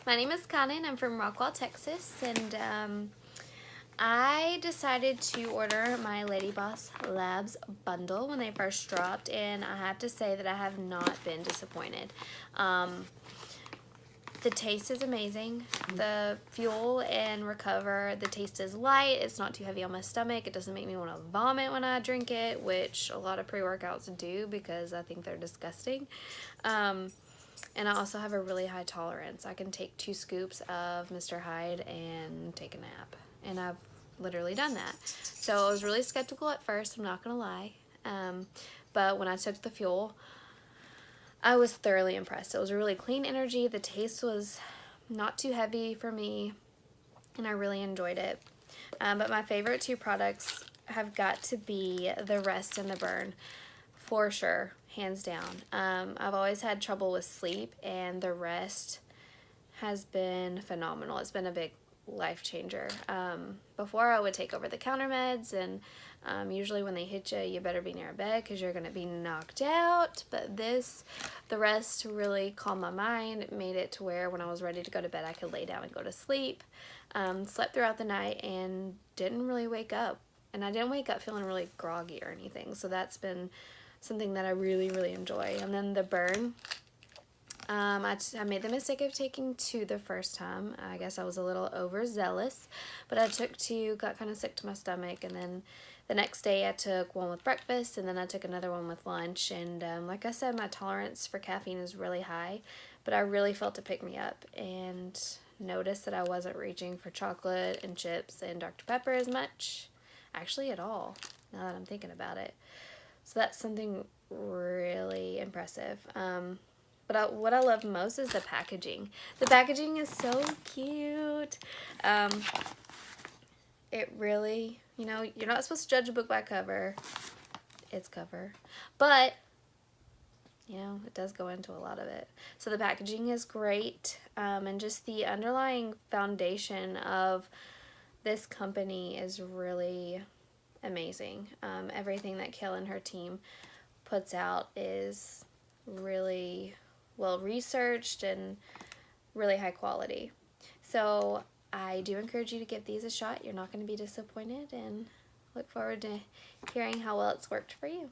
My name is Kaelin. I'm from Rockwall, Texas, and I decided to order my LadyBoss Labs bundle when they first dropped, and I have to say that I have not been disappointed. The taste is amazing. The fuel and recover, the taste is light. It's not too heavy on my stomach. It doesn't make me want to vomit when I drink it, which a lot of pre-workouts do because I think they're disgusting. And I also have a really high tolerance. I can take 2 scoops of Mr. Hyde and take a nap. And I've literally done that. So I was really skeptical at first, I'm not going to lie. But when I took the fuel, I was thoroughly impressed. It was a really clean energy. The taste was not too heavy for me, and I really enjoyed it. But my favorite 2 products have got to be the Rest and the Burn, for sure, hands down. I've always had trouble with sleep, and the Rest has been phenomenal. It's been a big life changer. Before I would take over the counter meds, and usually when they hit you, you better be near a bed because you're going to be knocked out. But the Rest really calmed my mind. It made it to where when I was ready to go to bed, I could lay down and go to sleep. Slept throughout the night and didn't really wake up. And I didn't wake up feeling really groggy or anything. So that's been something that I really, really enjoy. And then the Burn. I made the mistake of taking 2 the first time. I guess I was a little overzealous, but I took 2, got kind of sick to my stomach, and then the next day I took 1 with breakfast, and then I took another 1 with lunch. And like I said, my tolerance for caffeine is really high, but I really felt it pick me up and noticed that I wasn't reaching for chocolate and chips and Dr. Pepper as much, actually at all, now that I'm thinking about it. So that's something really impressive. But what I love most is the packaging. The packaging is so cute. It really, you're not supposed to judge a book by cover. Its cover. But, it does go into a lot of it. So the packaging is great. And just the underlying foundation of this company is really amazing. Everything that Kaelin and her team puts out is really well researched and really high quality. So I do encourage you to give these a shot. You're not going to be disappointed, and look forward to hearing how well it's worked for you.